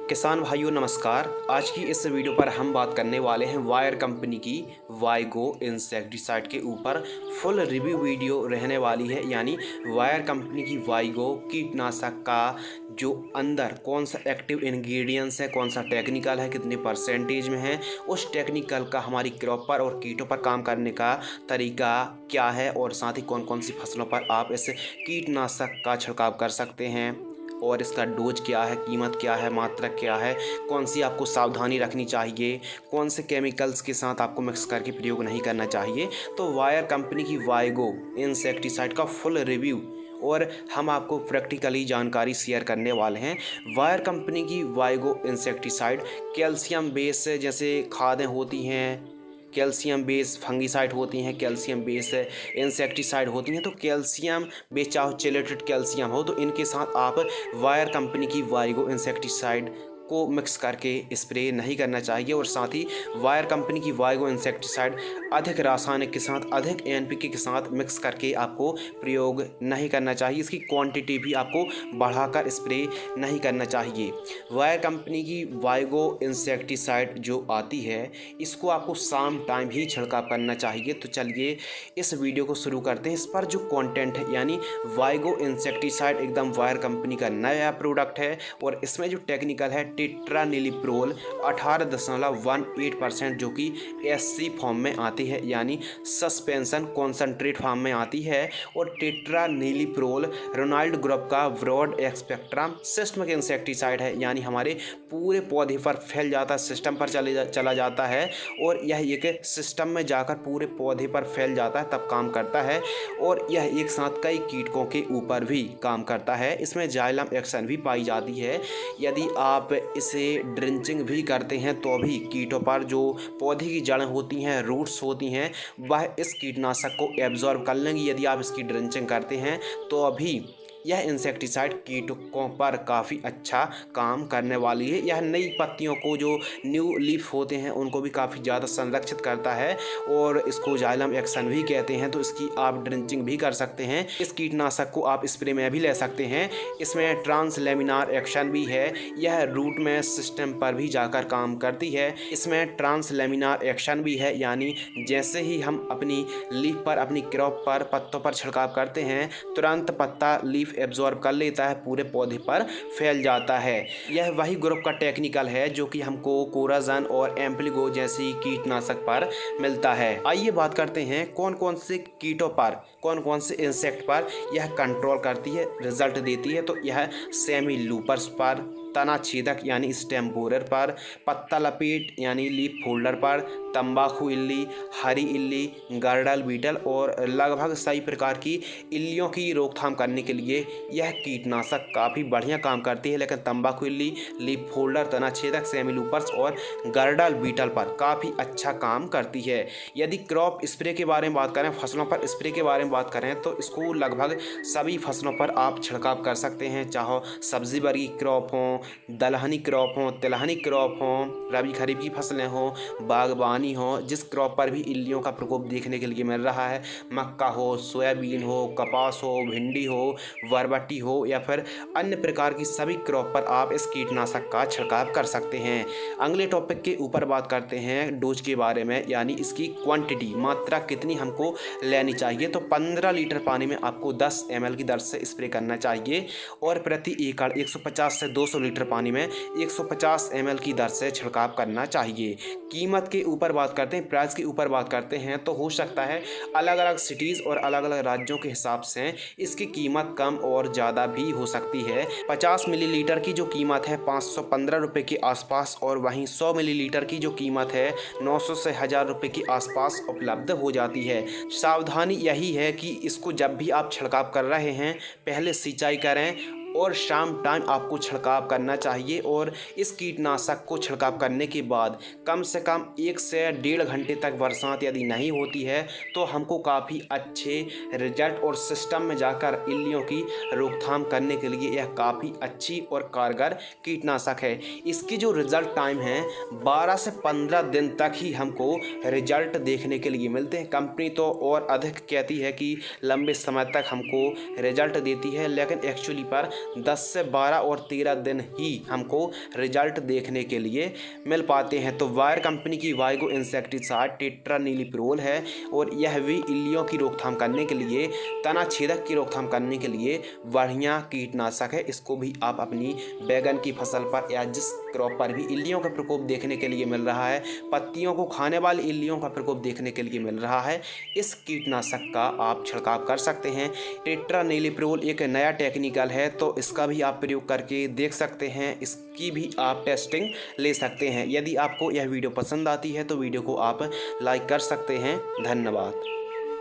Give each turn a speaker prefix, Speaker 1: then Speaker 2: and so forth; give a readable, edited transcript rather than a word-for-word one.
Speaker 1: किसान भाइयों नमस्कार। आज की इस वीडियो पर हम बात करने वाले हैं वायर कंपनी की वाइगो इंसेक्टिसाइड के ऊपर। फुल रिव्यू वीडियो रहने वाली है, यानी वायर कंपनी की वाइगो कीटनाशक का जो अंदर कौन सा एक्टिव इंग्रेडिएंट्स है, कौन सा टेक्निकल है, कितने परसेंटेज में है, उस टेक्निकल का हमारी क्रॉप पर और कीटों पर काम करने का तरीका क्या है और साथ ही कौन कौन सी फसलों पर आप इस कीटनाशक का छिड़काव कर सकते हैं और इसका डोज क्या है, कीमत क्या है, मात्रा क्या है, कौन सी आपको सावधानी रखनी चाहिए, कौन से केमिकल्स के साथ आपको मिक्स करके प्रयोग नहीं करना चाहिए। तो वायर कंपनी की वाइगो इंसेक्टिसाइड का फुल रिव्यू और हम आपको प्रैक्टिकली जानकारी शेयर करने वाले हैं। वायर कंपनी की वाइगो इंसेक्टिसाइड कैल्शियम बेस जैसे खादें होती हैं, कैल्शियम बेस फंगीसाइड होती हैं, कैल्शियम बेस इंसेक्टिसाइड होती हैं। तो कैल्शियम बेस चाहे चिलेटेड कैल्शियम हो, तो इनके साथ आप वायर कंपनी की वाइगो इंसेक्टिसाइड को मिक्स करके स्प्रे नहीं करना चाहिए। और साथ ही वायर कंपनी की वाइगो इंसेक्टिसाइड अधिक रासायनिक के साथ, अधिक एनपीके के साथ मिक्स करके आपको प्रयोग नहीं करना चाहिए। इसकी क्वांटिटी भी आपको बढ़ाकर स्प्रे नहीं करना चाहिए। वायर कंपनी की वाइगो इंसेक्टिसाइड जो आती है, इसको आपको शाम टाइम ही छिड़काव करना चाहिए। तो चलिए इस वीडियो को शुरू करते हैं। इस पर जो कंटेंट है, यानी वाइगो इंसेक्टिसाइड एकदम वायर कंपनी का नया प्रोडक्ट है और इसमें जो टेक्निकल है टेट्रानिलिप्रोल 18.18% जो कि एससी फॉर्म में आती है, यानी सस्पेंशन कॉन्सेंट्रेट फॉर्म में आती है। और टेट्रानिलिप्रोल रोनाल्ड ग्रुप का ब्रॉड एक्सपेक्ट्रम सिस्टमिक इंसेक्टिसाइड है, यानी हमारे पूरे पौधे पर फैल जाता, सिस्टम पर चला जाता है और यह एक सिस्टम में जाकर पूरे पौधे पर फैल जाता है, तब काम करता है। और यह एक साथ कई कीटकों के ऊपर भी काम करता है। इसमें जाइलम एक्शन भी पाई जाती है। यदि आप इसे ड्रिंचिंग भी करते हैं तो भी कीटों पर जो पौधे की जड़ें होती हैं, रूट्स होती हैं, वह इस कीटनाशक को एब्जॉर्ब कर लेंगी। यदि आप इसकी ड्रिंचिंग करते हैं तो अभी यह इंसेक्टिसाइड कीटकों पर काफ़ी अच्छा काम करने वाली है। यह नई पत्तियों को, जो न्यू लीफ होते हैं, उनको भी काफ़ी ज़्यादा संरक्षित करता है और इसको जाइलम एक्शन भी कहते हैं। तो इसकी आप ड्रिंचिंग भी कर सकते हैं। इस कीटनाशक को आप स्प्रे में भी ले सकते हैं। इसमें ट्रांसलेमिनार एक्शन भी है, यह रूट में सिस्टम पर भी जाकर काम करती है। इसमें ट्रांसलेमिनार एक्शन भी है, यानी जैसे ही हम अपनी लीफ पर, अपनी क्रॉप पर, पत्तों पर छिड़काव करते हैं, तुरंत पत्ता लीफ एब्जॉर्ब कर लेता है, पूरे पौधे पर फैल जाता है। यह वही ग्रुप का टेक्निकल है जो कि हमको कोराजन और एम्प्लीगो जैसी कीटनाशक पर मिलता है। आइए बात करते हैं कौन कौन से कीटों पर, कौन कौन से इंसेक्ट पर यह कंट्रोल करती है, रिजल्ट देती है। तो यह सेमी लूपर्स पर, तना छेदक यानी स्टेम बोरर पर, पत्ता लपेट यानी लीफ फोल्डर पर, तंबाकू इल्ली, हरी इल्ली, गर्डल बीटल और लगभग सभी प्रकार की इल्लियों की रोकथाम करने के लिए यह कीटनाशक काफ़ी बढ़िया काम करती है। लेकिन तंबाकू इल्ली, लीफ फोल्डर, तना छेदक, सेमी लूपर्स और गर्डल बीटल पर काफ़ी अच्छा काम करती है। यदि क्रॉप स्प्रे के बारे में बात करें, फसलों पर स्प्रे के बारे में बात करें, तो इसको लगभग सभी फसलों पर आप छिड़काव कर सकते हैं, चाहे सब्जी वर्गी क्रॉप हों, दलहनी क्रॉप हो, तिलहनी क्रॉप हो, रबी खरीफ की फसलें हो, बागवानी हो, जिस क्रॉप पर भी इल्लियों का प्रकोप देखने के लिए मिल रहा है, मक्का हो, सोयाबीन हो, कपास हो, भिंडी हो, बरबट्टी हो या फिर अन्य प्रकार की सभी क्रॉप पर आप इस कीटनाशक का छिड़काव कर सकते हैं। अगले टॉपिक के ऊपर बात करते हैं डोज के बारे में, यानी इसकी क्वांटिटी, मात्रा कितनी हमको लेनी चाहिए। तो 15 लीटर पानी में आपको 10 ml की दर से स्प्रे करना चाहिए और प्रति एकड़ 150 से 200 लीटर पानी में 150 ml की दर से छिड़काव करना चाहिए। कीमत के ऊपर बात करते हैं, प्राइस के ऊपर बात करते हैं, तो हो सकता है अलग अलग सिटीज़ और अलग अलग राज्यों के हिसाब से इसकी कीमत कम और ज़्यादा भी हो सकती है। 50 मिलीलीटर की जो कीमत है 515 रुपये के आसपास और वहीं 100 मिलीलीटर की जो कीमत है 900 से 1000 रुपये के आसपास उपलब्ध हो जाती है। सावधानी यही है कि इसको जब भी आप छिड़काव कर रहे हैं, पहले सिंचाई करें और शाम टाइम आपको छिड़काव करना चाहिए। और इस कीटनाशक को छिड़काव करने के बाद कम से कम 1 से 1.5 घंटे तक बरसात यदि नहीं होती है तो हमको काफ़ी अच्छे रिजल्ट और सिस्टम में जाकर इल्लियों की रोकथाम करने के लिए यह काफ़ी अच्छी और कारगर कीटनाशक है। इसकी जो रिज़ल्ट टाइम है 12 से 15 दिन तक ही हमको रिजल्ट देखने के लिए मिलते हैं। कंपनी तो और अधिक कहती है कि लंबे समय तक हमको रिजल्ट देती है, लेकिन एक्चुअली पर 10 से 12 और 13 दिन ही हमको रिजल्ट देखने के लिए मिल पाते हैं। तो वायर कंपनी की वाइगो इंसेक्टिसाइड टेट्रानिलिप्रोल है और यह भी इल्लियों की रोकथाम करने के लिए, तना छेदक की रोकथाम करने के लिए बढ़िया कीटनाशक है। इसको भी आप अपनी बैगन की फसल पर या जिस क्रॉप पर भी इल्लियों का प्रकोप देखने के लिए मिल रहा है, पत्तियों को खाने वाली इल्लियों का प्रकोप देखने के लिए मिल रहा है, इस कीटनाशक का आप छिड़काव कर सकते हैं। टेट्रानिलिप्रोल एक नया टेक्निकल है, तो इसका भी आप प्रयोग करके देख सकते हैं, इसकी भी आप टेस्टिंग ले सकते हैं। यदि आपको यह वीडियो पसंद आती है तो वीडियो को आप लाइक कर सकते हैं। धन्यवाद।